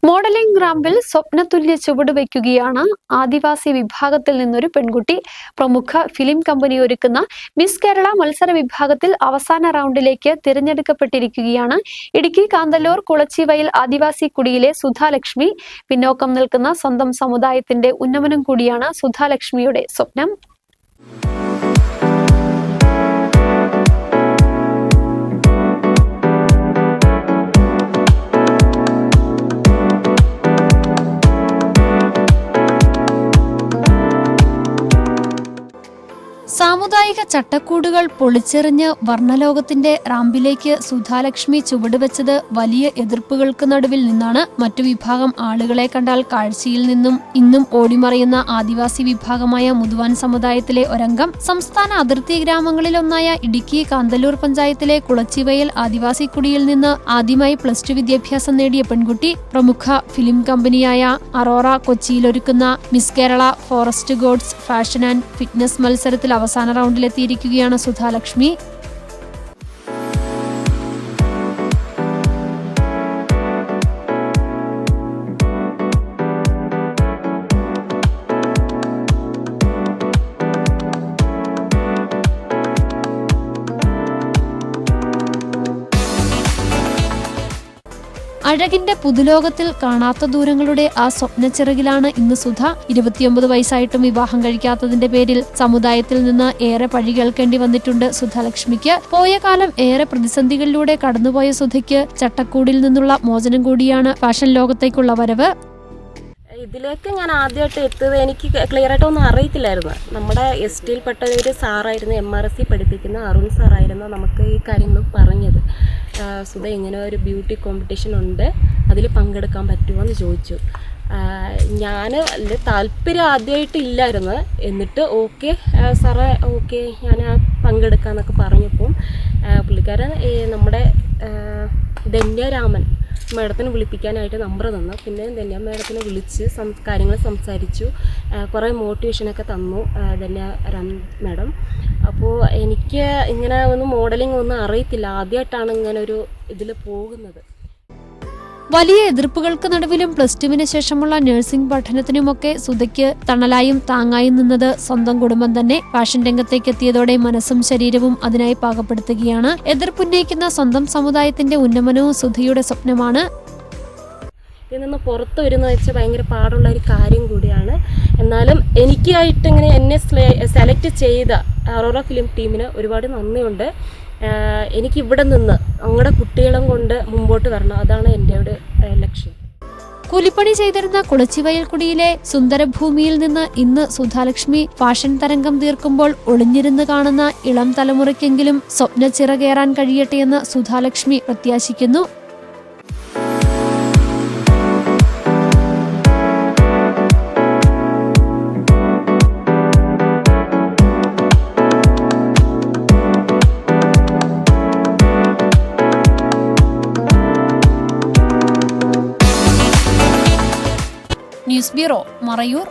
Modelling റാമ്പിൽ സ്വപ്നതുല്യ ചുവടുവയ്ക്കുകയാണ് ആദിവാസി വിഭാഗത്തിൽ നിന്നൊരു പെൺകുട്ടി. പ്രമുഖ ഫിലിം കമ്പനി ഒരുക്കുന്ന മിസ് കേരള മത്സര വിഭാഗത്തിൽ അവസാന റൗണ്ടിലേക്ക് തിരഞ്ഞെടുക്കപ്പെട്ടിരിക്കുകയാണ് ഇടുക്കി കാന്തല്ലൂർ കുളച്ചിവയൽ ആദിവാസി കുടിയിലെ സുധാലക്ഷ്മി. പിന്നോക്കം നിൽക്കുന്ന സ്വന്തം സമുദായത്തിന്റെ ഉന്നമനം കൂടിയാണ് സുധാലക്ഷ്മിയുടെ സ്വപ്നം. സാമുദായിക ചട്ടക്കൂടുകൾ പൊളിച്ചെറിഞ്ഞ് വർണ്ണലോകത്തിന്റെ റാമ്പിലേക്ക് സുധാലക്ഷ്മി ചുവടുവെച്ചത് വലിയ എതിർപ്പുകൾക്ക് നടുവിൽ നിന്നാണ്. മറ്റു വിഭാഗം ആളുകളെ കണ്ടാൽ കാഴ്ചയിൽ നിന്നും ഇന്നും ഓടിമറയുന്ന ആദിവാസി വിഭാഗമായ മുതുവാൻ സമുദായത്തിലെ ഒരംഗം സംസ്ഥാന അതിർത്തി ഗ്രാമങ്ങളിലൊന്നായ ഇടുക്കി കാന്തല്ലൂർ പഞ്ചായത്തിലെ കുളച്ചിവയൽ ആദിവാസി കുടിയിൽ നിന്ന് ആദ്യമായി +2 വിദ്യാഭ്യാസം നേടിയ പെൺകുട്ടി. പ്രമുഖ ഫിലിം കമ്പനിയായ അറോറ കൊച്ചിയിലൊരുക്കുന്ന miss Kerala forest gods fashion and fitness മത്സരത്തിൽ അവസാന റൗണ്ടിലെത്തിയിരിക്കുകയാണ് സുധാലക്ഷ്മി. അഴകിന്റെ പുതുലോകത്തിൽ കാണാത്ത ദൂരങ്ങളുടെ ആ സ്വപ്നച്ചിറകിലാണ് ഇന്ന് സുധ. 29 വയസ്സായിട്ടും വിവാഹം കഴിക്കാത്തതിന്റെ പേരിൽ സമുദായത്തിൽ നിന്ന് ഏറെ പഴി കേൾക്കേണ്ടി വന്നിട്ടുണ്ട് സുധാലക്ഷ്മിക്ക്. പോയ കാലം ഏറെ പ്രതിസന്ധികളിലൂടെ കടന്നുപോയ സുധയ്ക്ക് ചട്ടക്കൂടിൽ നിന്നുള്ള മോചനം കൂടിയാണ് ഫാഷൻ ലോകത്തേക്കുള്ള വരവ്. ഇതിലേക്ക് ഞാൻ ആദ്യമായിട്ട് എത്തിയത് എനിക്ക് ക്ലിയർ ആയിട്ടൊന്നും അറിയത്തില്ലായിരുന്നു. നമ്മുടെ STയിൽപ്പെട്ട ഒരു സാറായിരുന്നു, MRSC പഠിപ്പിക്കുന്ന അരുൺ സാറായിരുന്നു നമുക്ക് ഈ കാര്യങ്ങൾ പറഞ്ഞത്. സുധ ഇങ്ങനെ ഒരു ബ്യൂട്ടി കോമ്പറ്റീഷൻ ഉണ്ട്, അതിൽ പങ്കെടുക്കാൻ പറ്റുമോ എന്ന് ചോദിച്ചു. ഞാൻ താല്പര്യം ആദ്യമായിട്ട് ഇല്ലായിരുന്നു. എന്നിട്ട് ഓക്കെ സാറേ, ഓക്കെ ഞാൻ പങ്കെടുക്കാമെന്നൊക്കെ പറഞ്ഞപ്പം പുള്ളിക്കാരൻ നമ്മുടെ ധന്യരാമൻ മേഡത്തിനെ വിളിപ്പിക്കാനായിട്ട് നമ്പർ തന്നു. പിന്നെ ധന്യ മേഡത്തിനെ വിളിച്ച് കാര്യങ്ങൾ സംസാരിച്ചു, കുറേ മോട്ടിവേഷനൊക്കെ തന്നു ധന്യരാം മേഡം. അപ്പോൾ എനിക്ക് ഇങ്ങനെ മോഡലിംഗ് ഒന്നും അറിയത്തില്ല, ആദ്യമായിട്ടാണ് ഇങ്ങനെ ഒരു ഇതിൽ പോകുന്നത്. വലിയ എതിർപ്പുകൾക്ക് നടുവിലും +2വിന് ശേഷമുള്ള നഴ്സിംഗ് പഠനത്തിനുമൊക്കെ സുധയ്ക്ക് തണലായും താങ്ങായും നിന്നത് സ്വന്തം കുടുംബം തന്നെ. ഫാഷൻ രംഗത്തേക്ക് എത്തിയതോടെ മനസ്സും ശരീരവും അതിനായി പാകപ്പെടുത്തുകയാണ്. എതിർപ്പുന്നയിക്കുന്ന സ്വന്തം സമുദായത്തിന്റെ ഉന്നമനവും സുധയുടെ സ്വപ്നമാണ്. ഇതിൽ നിന്ന് പുറത്തു വരുന്ന വെച്ചാൽ ഭയങ്കര പാടുള്ള ഒരു കാര്യം കൂടിയാണ്. എന്നാലും എനിക്കായിട്ട് ഇങ്ങനെ എന്നെ സെലക്ട് ചെയ്ത അറോറ ഫിലിം ടീമിന് ഒരുപാട് നന്ദിയുണ്ട്. എനിക്കിവിടെ നിന്ന് അങ്ങടെ കുട്ടികളും കൊണ്ട് മുമ്പോട്ട് വരണം, അതാണ് എൻ്റെ ഒരു ലക്ഷ്യം. കൂലിപ്പണി ചെയ്തിരുന്ന കുളച്ചിവയൽക്കുടിയിലെ സുന്ദരഭൂമിയിൽ നിന്ന് ഇന്ന് സുധാലക്ഷ്മി ഫാഷൻ തരംഗം തീർക്കുമ്പോൾ ഒളിഞ്ഞിരുന്ന് കാണുന്ന ഇളം തലമുറയ്ക്കെങ്കിലും സ്വപ്നച്ചിറകേറാൻ കഴിയട്ടെയെന്ന് സുധാലക്ഷ്മി പ്രത്യാശിക്കുന്നു. News bureau, Marayur.